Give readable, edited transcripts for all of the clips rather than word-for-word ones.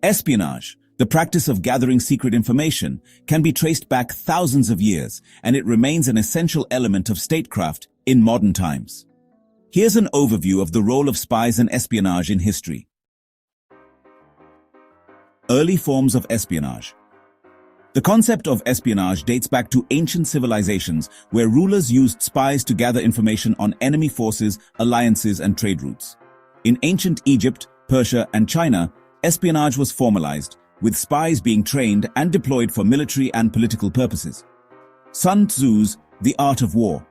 Espionage, the practice of gathering secret information, can be traced back thousands of years, and it remains an essential element of statecraft in modern times. Here's an overview of the role of spies and espionage in history. Early forms of espionage. The concept of espionage dates back to ancient civilizations where rulers used spies to gather information on enemy forces, alliances, and trade routes. In ancient Egypt, Persia, and China, espionage was formalized, with spies being trained and deployed for military and political purposes. Sun Tzu's The Art of War,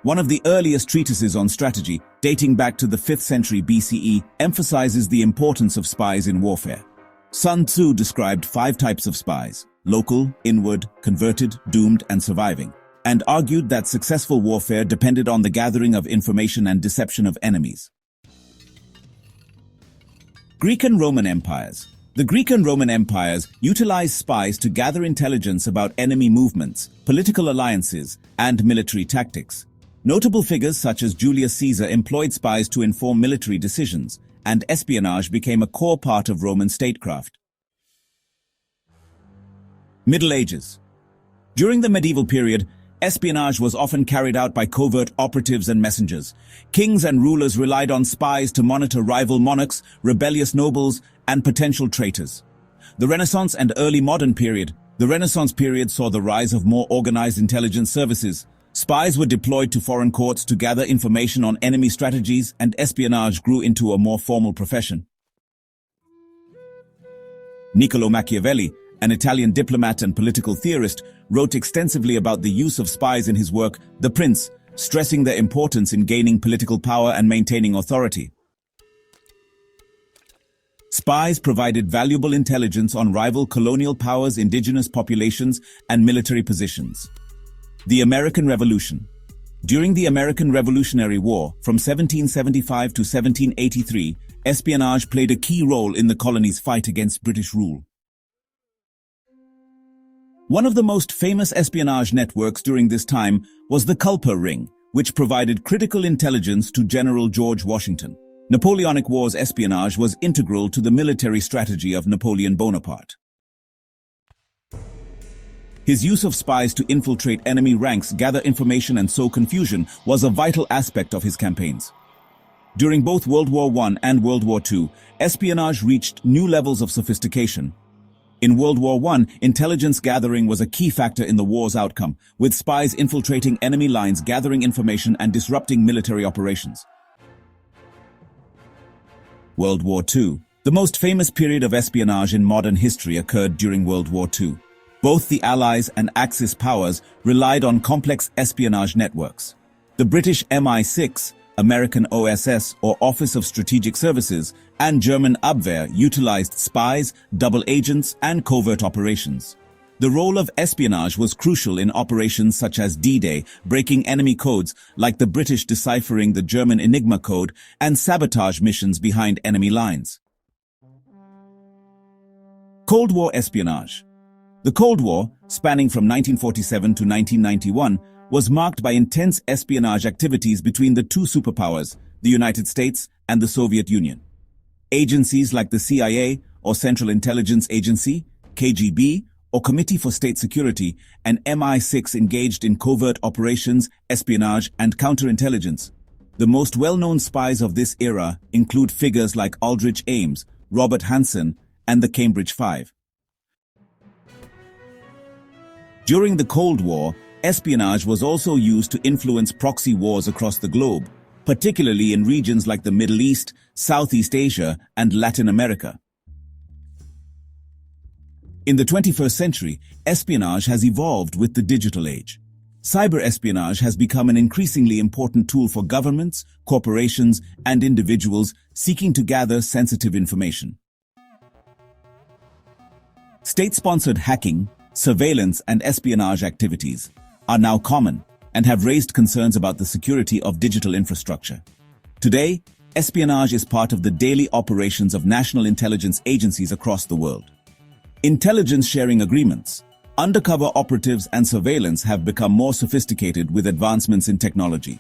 one of the earliest treatises on strategy, dating back to the 5th century BCE, emphasizes the importance of spies in warfare. Sun Tzu described 5 types of spies: local, inward, converted, doomed, and surviving, and argued that successful warfare depended on the gathering of information and deception of enemies. Greek and Roman empires. The Greek and Roman empires utilized spies to gather intelligence about enemy movements, political alliances, and military tactics. Notable figures such as Julius Caesar employed spies to inform military decisions, and espionage became a core part of Roman statecraft. Middle Ages. During the medieval period, espionage was often carried out by covert operatives and messengers. Kings and rulers relied on spies to monitor rival monarchs, rebellious nobles, and potential traitors. The Renaissance and early modern period. The Renaissance period saw the rise of more organized intelligence services. Spies were deployed to foreign courts to gather information on enemy strategies, and espionage grew into a more formal profession. Niccolò Machiavelli, an Italian diplomat and political theorist, wrote extensively about the use of spies in his work, The Prince, stressing their importance in gaining political power and maintaining authority. Spies provided valuable intelligence on rival colonial powers, indigenous populations, and military positions. The American Revolution. During the American Revolutionary War, from 1775 to 1783, espionage played a key role in the colony's fight against British rule. One of the most famous espionage networks during this time was the Culper Ring, which provided critical intelligence to General George Washington. Napoleonic Wars espionage was integral to the military strategy of Napoleon Bonaparte. His use of spies to infiltrate enemy ranks, gather information, and sow confusion was a vital aspect of his campaigns. During both World War I and World War II, espionage reached new levels of sophistication. In World War I, intelligence gathering was a key factor in the war's outcome, with spies infiltrating enemy lines, gathering information, and disrupting military operations. World War II. The most famous period of espionage in modern history occurred during World War II. Both the Allies and Axis powers relied on complex espionage networks. The British MI6, American OSS or Office of Strategic Services, and German Abwehr utilized spies, double agents, and covert operations. The role of espionage was crucial in operations such as D-Day, breaking enemy codes like the British deciphering the German Enigma code, and sabotage missions behind enemy lines. Cold War espionage. The Cold War, spanning from 1947 to 1991, was marked by intense espionage activities between the two superpowers, the United States and the Soviet Union. Agencies like the CIA, or Central Intelligence Agency, KGB, or Committee for State Security, and MI6 engaged in covert operations, espionage, and counterintelligence. The most well-known spies of this era include figures like Aldrich Ames, Robert Hanssen, and the Cambridge Five. During the Cold War, espionage was also used to influence proxy wars across the globe, particularly in regions like the Middle East, Southeast Asia, and Latin America. In the 21st century, espionage has evolved with the digital age. Cyber espionage has become an increasingly important tool for governments, corporations, and individuals seeking to gather sensitive information. State-sponsored hacking, surveillance, and espionage activities are now common and have raised concerns about the security of digital infrastructure. Today, espionage is part of the daily operations of national intelligence agencies across the world. Intelligence sharing agreements, undercover operatives, and surveillance have become more sophisticated with advancements in technology.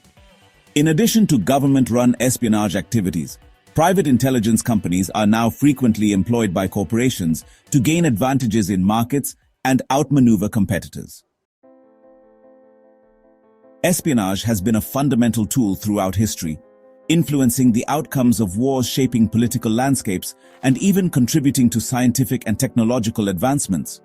In addition to government-run espionage activities, Private intelligence companies are now frequently employed by corporations to gain advantages in markets and outmaneuver competitors. Espionage has been a fundamental tool throughout history, influencing the outcomes of wars, shaping political landscapes, and even contributing to scientific and technological advancements.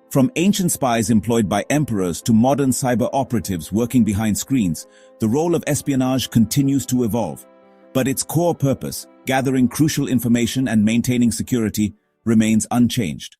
From ancient spies employed by emperors to modern cyber operatives working behind screens, the role of espionage continues to evolve. But its core purpose, gathering crucial information and maintaining security, remains unchanged.